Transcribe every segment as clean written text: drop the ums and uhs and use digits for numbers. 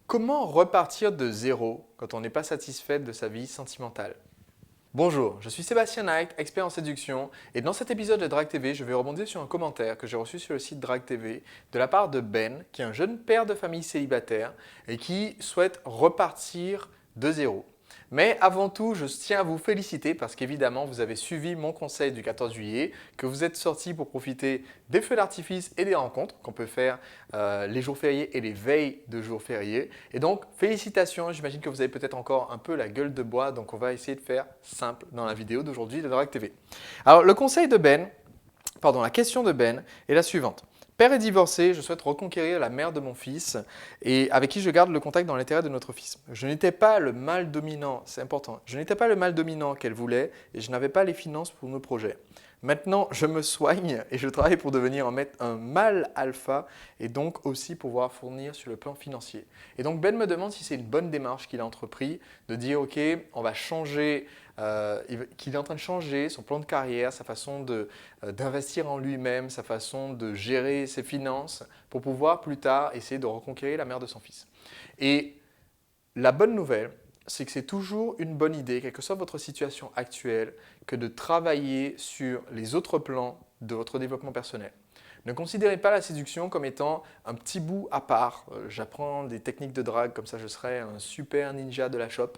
Comment repartir de zéro quand on n'est pas satisfait de sa vie sentimentale? Bonjour, je suis Sébastien Knight, expert en séduction, et dans cet épisode de Drag TV, je vais rebondir sur un commentaire que j'ai reçu sur le site Drag TV de la part de Ben, qui est un jeune père de famille célibataire et qui souhaite repartir de zéro. Mais avant tout, je tiens à vous féliciter parce qu'évidemment, vous avez suivi mon conseil du 14 juillet, que vous êtes sortis pour profiter des feux d'artifice et des rencontres qu'on peut faire les jours fériés et les veilles de jours fériés. Et donc, félicitations, j'imagine que vous avez peut-être encore un peu la gueule de bois, donc on va essayer de faire simple dans la vidéo d'aujourd'hui de Drag TV. Alors, la question de Ben est la suivante. Père est divorcé, je souhaite reconquérir la mère de mon fils et avec qui je garde le contact dans l'intérêt de notre fils. Je n'étais pas le mâle dominant, c'est important, je n'étais pas le mâle dominant qu'elle voulait et je n'avais pas les finances pour nos projets. Maintenant, je me soigne et je travaille pour devenir un mâle alpha et donc aussi pouvoir fournir sur le plan financier. Et donc Ben me demande si c'est une bonne démarche qu'il a entrepris de dire ok, on va changer, qu'il est en train de changer son plan de carrière, sa façon d'investir en lui-même, sa façon de gérer ses finances pour pouvoir plus tard essayer de reconquérir la mère de son fils. Et la bonne nouvelle, c'est que c'est toujours une bonne idée, quelle que soit votre situation actuelle, que de travailler sur les autres plans de votre développement personnel. Ne considérez pas la séduction comme étant un petit bout à part. J'apprends des techniques de drague, comme ça je serai un super ninja de la shop.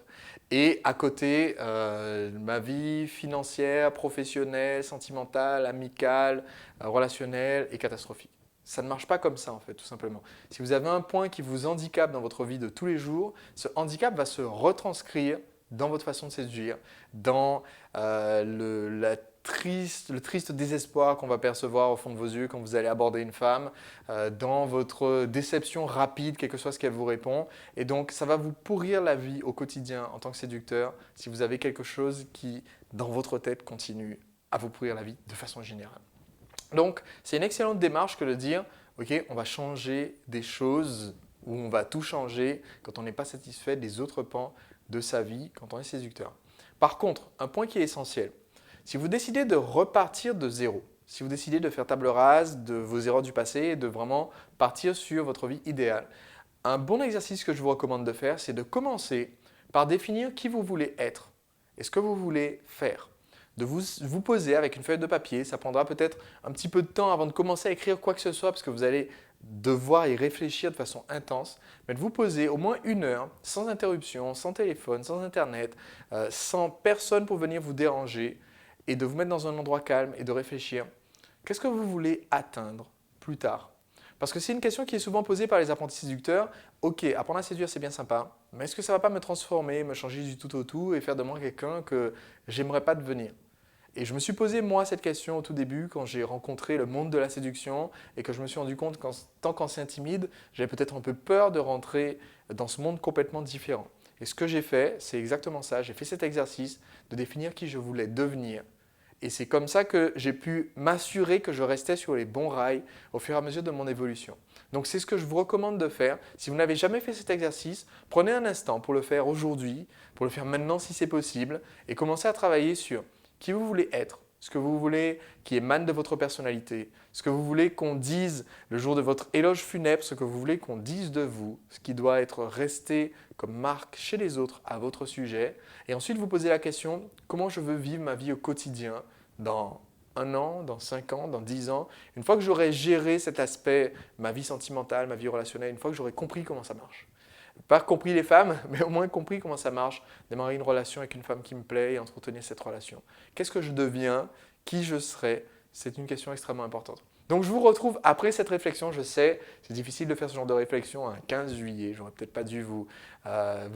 Et à côté, ma vie financière, professionnelle, sentimentale, amicale, relationnelle est catastrophique. Ça ne marche pas comme ça en fait, tout simplement. Si vous avez un point qui vous handicape dans votre vie de tous les jours, ce handicap va se retranscrire dans votre façon de séduire, dans le triste désespoir qu'on va percevoir au fond de vos yeux quand vous allez aborder une femme, dans votre déception rapide, quel que soit ce qu'elle vous répond. Et donc, ça va vous pourrir la vie au quotidien en tant que séducteur si vous avez quelque chose qui, dans votre tête, continue à vous pourrir la vie de façon générale. Donc, c'est une excellente démarche que de dire, ok, on va changer des choses ou on va tout changer quand on n'est pas satisfait des autres pans de sa vie quand on est séducteur. Par contre, un point qui est essentiel, si vous décidez de repartir de zéro, si vous décidez de faire table rase de vos erreurs du passé et de vraiment partir sur votre vie idéale, un bon exercice que je vous recommande de faire, c'est de commencer par définir qui vous voulez être et ce que vous voulez faire. De vous poser avec une feuille de papier, ça prendra peut-être un petit peu de temps avant de commencer à écrire quoi que ce soit parce que vous allez devoir y réfléchir de façon intense, mais de vous poser au moins 1 heure, sans interruption, sans téléphone, sans internet, sans personne pour venir vous déranger et de vous mettre dans un endroit calme et de réfléchir. Qu'est-ce que vous voulez atteindre plus tard? Parce que c'est une question qui est souvent posée par les apprentis séducteurs. Ok, apprendre à séduire, c'est bien sympa, mais est-ce que ça ne va pas me transformer, me changer du tout au tout et faire de moi quelqu'un que j'aimerais pas devenir? Et je me suis posé moi cette question au tout début quand j'ai rencontré le monde de la séduction et que je me suis rendu compte qu'en tant qu'ancien timide, j'avais peut-être un peu peur de rentrer dans ce monde complètement différent. Et ce que j'ai fait, c'est exactement ça. J'ai fait cet exercice de définir qui je voulais devenir. Et c'est comme ça que j'ai pu m'assurer que je restais sur les bons rails au fur et à mesure de mon évolution. Donc c'est ce que je vous recommande de faire. Si vous n'avez jamais fait cet exercice, prenez un instant pour le faire aujourd'hui, pour le faire maintenant si c'est possible, et commencez à travailler sur qui vous voulez être, ce que vous voulez qui émane de votre personnalité, ce que vous voulez qu'on dise le jour de votre éloge funèbre, ce que vous voulez qu'on dise de vous, ce qui doit être resté comme marque chez les autres à votre sujet. Et ensuite, vous posez la question, comment je veux vivre ma vie au quotidien dans 1 an, dans 5 ans, dans 10 ans, une fois que j'aurai géré cet aspect, ma vie sentimentale, ma vie relationnelle, une fois que j'aurai compris comment ça marche. Pas compris les femmes, mais au moins compris comment ça marche, démarrer une relation avec une femme qui me plaît et entretenir cette relation. Qu'est-ce que je deviens? Qui je serai? C'est une question extrêmement importante. Donc je vous retrouve après cette réflexion. Je sais, c'est difficile de faire ce genre de réflexion un 15 juillet. J'aurais peut-être pas dû vous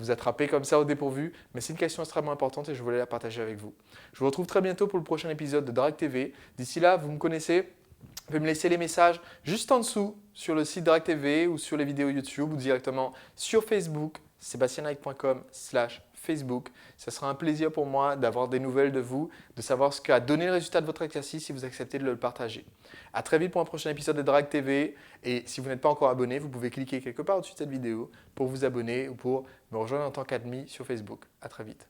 attraper comme ça au dépourvu, mais c'est une question extrêmement importante et je voulais la partager avec vous. Je vous retrouve très bientôt pour le prochain épisode de Drag TV. D'ici là, vous me connaissez. Vous pouvez me laisser les messages juste en dessous sur le site Drag TV ou sur les vidéos YouTube ou directement sur Facebook, sebastianknight.com/Facebook. Ce sera un plaisir pour moi d'avoir des nouvelles de vous, de savoir ce qu'a donné le résultat de votre exercice si vous acceptez de le partager. À très vite pour un prochain épisode de Drag TV et si vous n'êtes pas encore abonné, vous pouvez cliquer quelque part au-dessus de cette vidéo pour vous abonner ou pour me rejoindre en tant qu'admin sur Facebook. À très vite.